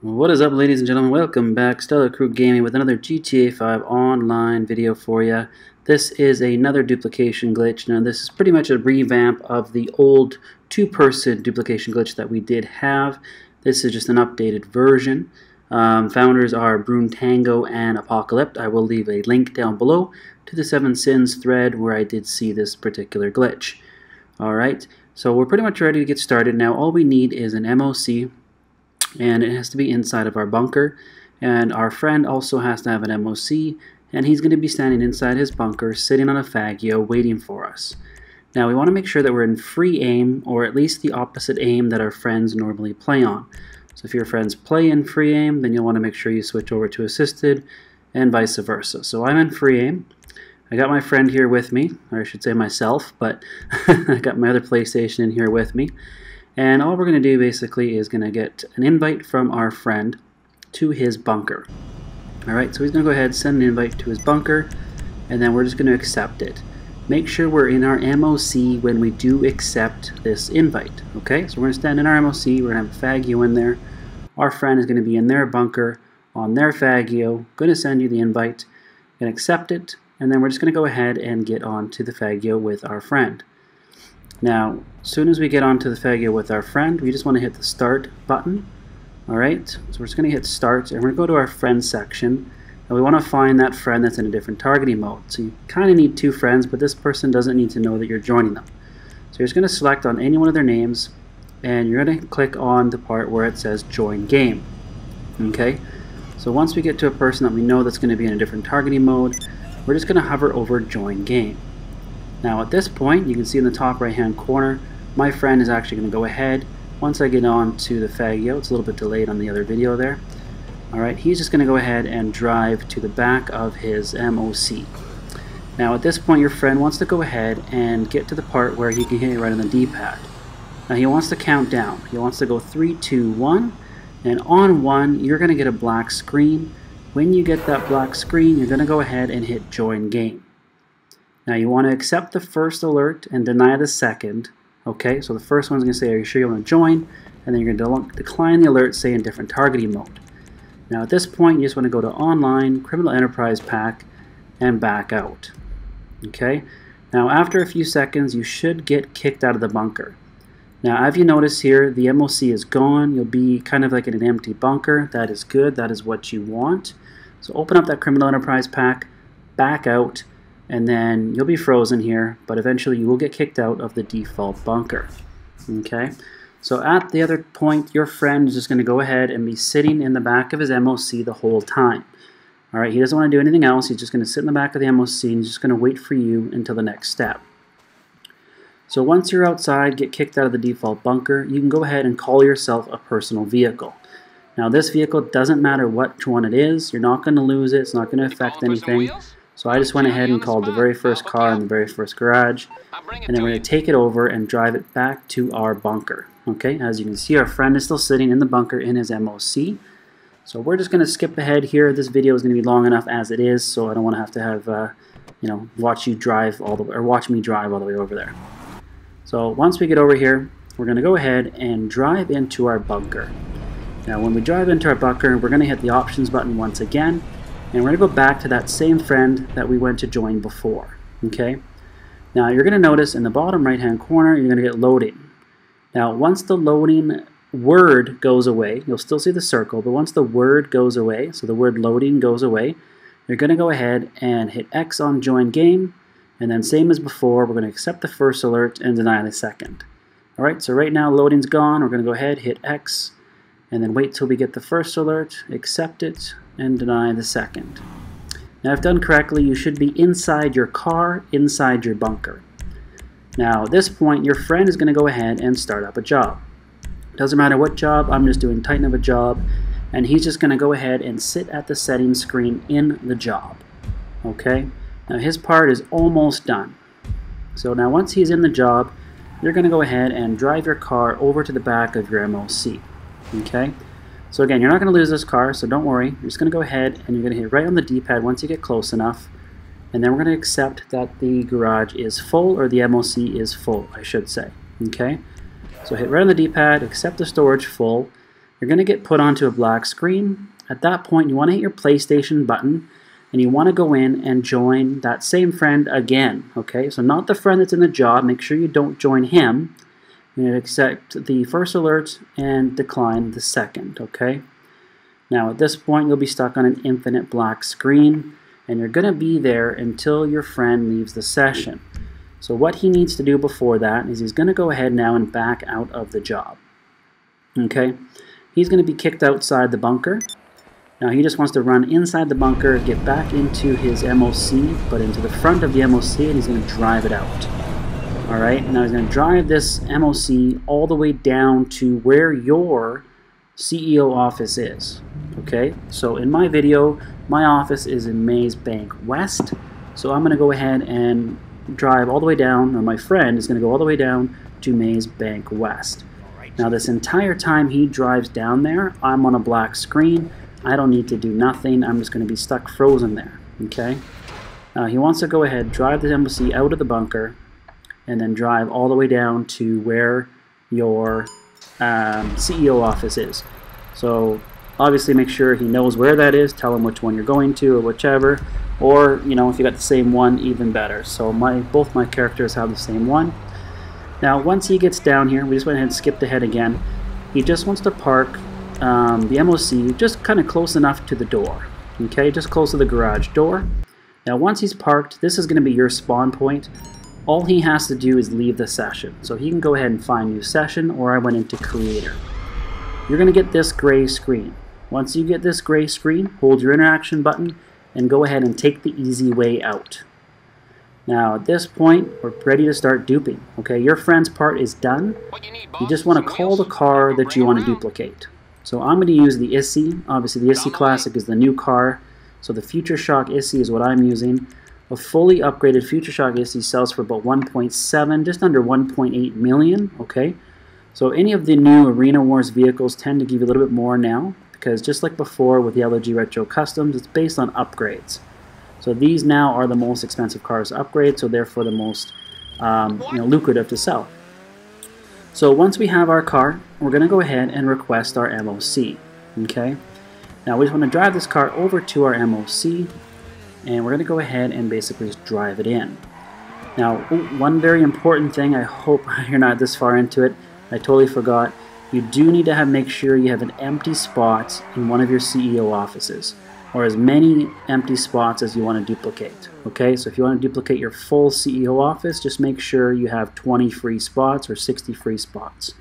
What is up, ladies and gentlemen? Welcome back. Stella Crew Gaming with another GTA 5 online video for you. This is another duplication glitch. Now, this is pretty much a revamp of the old two-person duplication glitch that we did have. This is just an updated version. Founders are Brune Tango and Apocalypse. I will leave a link down below to the 7 Sins thread where I did see this particular glitch. Alright, so we're pretty much ready to get started. Now, all we need is an MOC. And it has to be inside of our bunker, and our friend also has to have an MOC, and he's going to be standing inside his bunker sitting on a Fagio waiting for us. Now we want to make sure that we're in free aim, or at least the opposite aim that our friends normally play on. So if your friends play in free aim, then you'll want to make sure you switch over to assisted, and vice versa. So I'm in free aim. I got my friend here with me, or I should say myself, but I got my other PlayStation in here with me. And all we're going to do basically is going to get an invite from our friend to his bunker. Alright, so he's going to go ahead and send an invite to his bunker, and then we're just going to accept it. Make sure we're in our MOC when we do accept this invite. Okay, so we're going to stand in our MOC, we're going to have a Fagio in there. Our friend is going to be in their bunker on their Fagio, going to send you the invite, going to accept it, and then we're just going to go ahead and get on to the Fagio with our friend. Now, as soon as we get onto the Fagio with our friend, we just want to hit the start button. Alright, so we're just going to hit start, and we're going to go to our friends section, and we want to find that friend that's in a different targeting mode. So you kind of need two friends, but this person doesn't need to know that you're joining them. So you're just going to select on any one of their names, and you're going to click on the part where it says join game. Okay, so once we get to a person that we know that's going to be in a different targeting mode, we're just going to hover over join game. Now at this point, you can see in the top right hand corner, my friend is actually going to go ahead. Once I get on to the Fagio, it's a little bit delayed on the other video there. Alright, he's just going to go ahead and drive to the back of his MOC. Now at this point, your friend wants to go ahead and get to the part where he can hit it right on the D-pad. Now he wants to count down. He wants to go 3, 2, 1, and on 1, you're going to get a black screen. When you get that black screen, you're going to go ahead and hit join game. Now you want to accept the first alert and deny the second. Okay, so the first one's going to say, are you sure you want to join? And then you're going to decline the alert, say in different targeting mode. Now at this point, you just want to go to Online, Criminal Enterprise Pack, and back out. Okay, now after a few seconds, you should get kicked out of the bunker. Now as you notice here, the MOC is gone. You'll be kind of like in an empty bunker. That is good. That is what you want. So open up that Criminal Enterprise Pack, back out, and then you'll be frozen here, but eventually you will get kicked out of the default bunker. Okay, so at the other point, your friend is just going to go ahead and be sitting in the back of his MOC the whole time. Alright, he doesn't want to do anything else. He's just going to sit in the back of the MOC and he's just going to wait for you until the next step. So once you're outside, get kicked out of the default bunker, you can go ahead and call yourself a personal vehicle. Now this vehicle doesn't matter which one it is. You're not going to lose it. It's not going to affect anything. So I just went ahead and called the very first car in the very first garage, and then we're going to take it over and drive it back to our bunker. Okay, as you can see, our friend is still sitting in the bunker in his MOC. So we're just going to skip ahead here. This video is going to be long enough as it is, so I don't want to have watch me drive all the way over there. So once we get over here, we're going to go ahead and drive into our bunker. Now when we drive into our bunker, we're going to hit the options button once again. And we're going to go back to that same friend that we went to join before. Okay. Now you're going to notice in the bottom right hand corner, you're going to get loading. Now once the loading word goes away, you'll still see the circle, but once the word goes away, so the word loading goes away, you're going to go ahead and hit X on join game, and then same as before, we're going to accept the first alert and deny the second. Alright, so right now loading's gone. We're going to go ahead, hit X, and then wait till we get the first alert, accept it, and deny the second. Now if done correctly, you should be inside your car, inside your bunker. Now at this point, your friend is going to go ahead and start up a job. Doesn't matter what job, I'm just doing Titan of a job, and he's just going to go ahead and sit at the settings screen in the job. Okay, now his part is almost done. So now once he's in the job, you're going to go ahead and drive your car over to the back of your MOC. Okay. So again, you're not going to lose this car, so don't worry. You're just going to go ahead and you're going to hit right on the D-pad once you get close enough. And then we're going to accept that the garage is full, or the MOC is full, I should say. Okay? So hit right on the D-pad, accept the storage full, you're going to get put onto a black screen. At that point, you want to hit your PlayStation button, and you want to go in and join that same friend again. Okay, so not the friend that's in the job. Make sure you don't join him. You're going to accept the first alert and decline the second. Okay. Now at this point, you'll be stuck on an infinite black screen, and you're going to be there until your friend leaves the session. So what he needs to do before that is he's going to go ahead now and back out of the job. Okay, he's going to be kicked outside the bunker. Now he just wants to run inside the bunker, get back into his MOC, but into the front of the MOC, and he's going to drive it out. Alright, now he's going to drive this MOC all the way down to where your CEO office is. Okay, so in my video, my office is in Maze Bank West, so I'm going to go ahead and drive all the way down, or my friend is going to go all the way down to Maze Bank West. Now this entire time he drives down there, I'm on a black screen. I don't need to do nothing. I'm just going to be stuck frozen there. Okay. He wants to go ahead, drive the embassy out of the bunker, and then drive all the way down to where your CEO office is. So obviously make sure he knows where that is. Tell him which one you're going to, or whichever. Or, you know, if you got the same one, even better. So both my characters have the same one. Now, once he gets down here, we just went ahead and skipped ahead again. He just wants to park the MOC just kind of close enough to the door. Okay, just close to the garage door. Now, once he's parked, this is going to be your spawn point. All he has to do is leave the session. So he can go ahead and find new session, or I went into creator. You're going to get this gray screen. Once you get this gray screen, hold your interaction button and go ahead and take the easy way out. Now at this point, we're ready to start duping. Okay, your friend's part is done. You just want to call the car that you want to duplicate. So I'm going to use the ISSI. Obviously the ISSI Classic is the new car. So the Future Shock ISSI is what I'm using. A fully upgraded Future Shock ISSI sells for about 1.7, just under 1.8 million. Okay, so any of the new Arena Wars vehicles tend to give you a little bit more now, because just like before with the LG Retro Customs, it's based on upgrades. So these now are the most expensive cars to upgrade, so therefore the most lucrative to sell. So once we have our car, we're going to go ahead and request our MOC. Okay. Now we just want to drive this car over to our MOC, and we're going to go ahead and basically just drive it in. Now, one very important thing, I hope you're not this far into it, I totally forgot. You do need to make sure you have an empty spot in one of your CEO offices, or as many empty spots as you want to duplicate. Okay, so if you want to duplicate your full CEO office, just make sure you have 20 free spots or 60 free spots.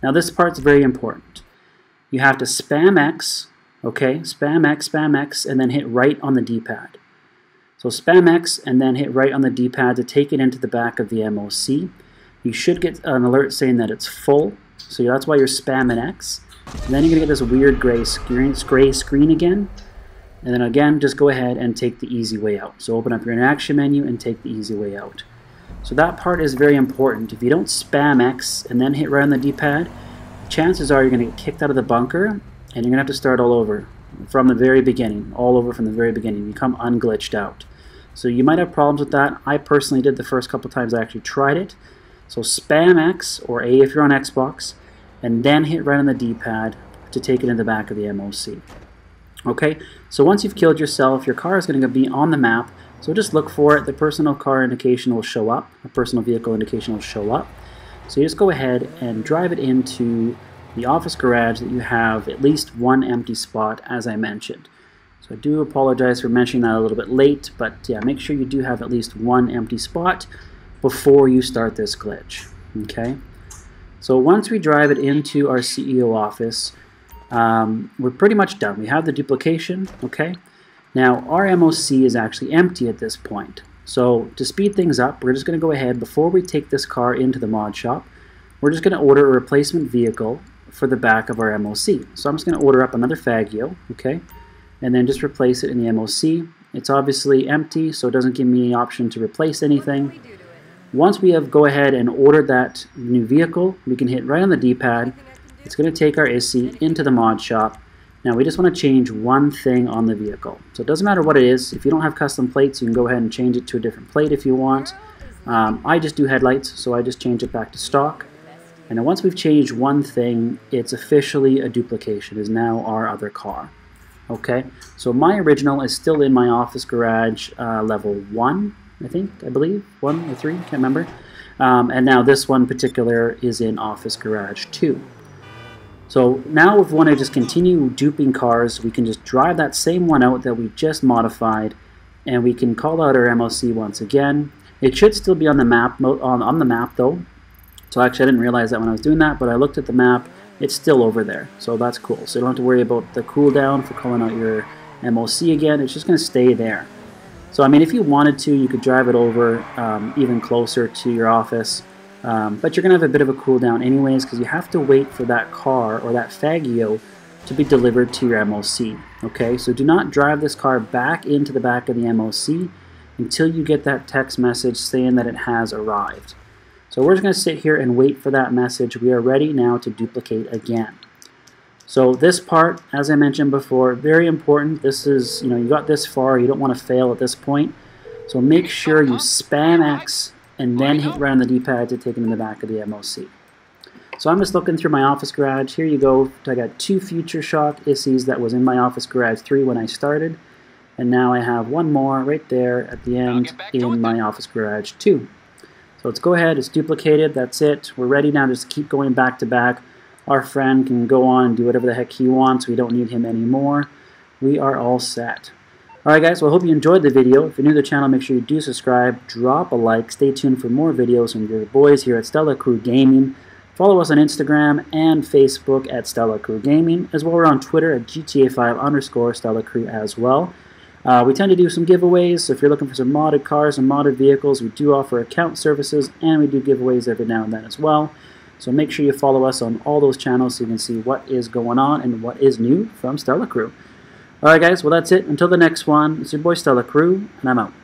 Now this part's very important. You have to spam X, okay, spam X, and then hit right on the D-pad. So spam X and then hit right on the D-pad to take it into the back of the MOC. You should get an alert saying that it's full. So that's why you're spamming X. And then you're going to get this weird gray screen again. And then again, just go ahead and take the easy way out. So open up your interaction menu and take the easy way out. So that part is very important. If you don't spam X and then hit right on the D-pad, chances are you're going to get kicked out of the bunker, and you're going to have to start all over from the very beginning, all over from the very beginning. You become unglitched out. So you might have problems with that. I personally did the first couple times I actually tried it. So spam X, or A if you're on Xbox, and then hit right on the D-pad to take it in the back of the MOC. Okay, so once you've killed yourself, your car is going to be on the map, so just look for it. The personal car indication will show up, the personal vehicle indication will show up. So you just go ahead and drive it into the office garage that you have at least one empty spot, as I mentioned. So I do apologize for mentioning that a little bit late, but yeah, make sure you do have at least one empty spot before you start this glitch. Okay, so once we drive it into our CEO office, we're pretty much done. We have the duplication. Okay, now our MOC is actually empty at this point. So to speed things up, we're just going to go ahead, before we take this car into the mod shop, we're just going to order a replacement vehicle for the back of our MOC. So I'm just going to order up another Faggio, okay, and then just replace it in the MOC. It's obviously empty, so it doesn't give me the option to replace anything. Once we have go ahead and ordered that new vehicle, we can hit right on the D-pad. It's going to take our ISSI into the mod shop. Now we just want to change one thing on the vehicle. So it doesn't matter what it is. If you don't have custom plates, you can go ahead and change it to a different plate if you want. I just do headlights, so I just change it back to stock. And then once we've changed one thing, it's officially a duplication. It is now our other car. Okay, so my original is still in my office garage, level 1, I believe, 1 or 3, can't remember. And now this one particular is in office garage 2. So now if we want to just continue duping cars, we can just drive that same one out that we just modified, and we can call out our MOC once again. It should still be on the map on the map though. So actually I didn't realize that when I was doing that, but I looked at the map. It's still over there, so that's cool. So you don't have to worry about the cooldown for calling out your MOC again. It's just going to stay there. So I mean, if you wanted to, you could drive it over even closer to your office, but you're going to have a bit of a cooldown anyways, because you have to wait for that car or that Faggio to be delivered to your MOC. Okay, so do not drive this car back into the back of the MOC until you get that text message saying that it has arrived. So we're just going to sit here and wait for that message. We are ready now to duplicate again. So this part, as I mentioned before, very important. This is, you got this far, you don't want to fail at this point. So make sure you spam X and then hit right on the D-pad to take it in the back of the MOC. So I'm just looking through my office garage. Here you go. I got 2 Future Shock ISIs that was in my office garage 3 when I started. And now I have one more right there at the end in my office garage 2. So let's go ahead, it's duplicated, that's it. We're ready now to just keep going back to back. Our friend can go on and do whatever the heck he wants. We don't need him anymore. We are all set. Alright guys, well I hope you enjoyed the video. If you're new to the channel, make sure you do subscribe, drop a like, stay tuned for more videos from your boys here at Stella Crew Gaming. Follow us on Instagram and Facebook at Stella Crew Gaming, as well we're on Twitter at GTA5_StellaCrew as well. We tend to do some giveaways, so if you're looking for some modded cars and modded vehicles, we do offer account services, and we do giveaways every now and then as well. So make sure you follow us on all those channels so you can see what is going on and what is new from Stella Crew. Alright guys, well that's it. Until the next one, it's your boy Stella Crew, and I'm out.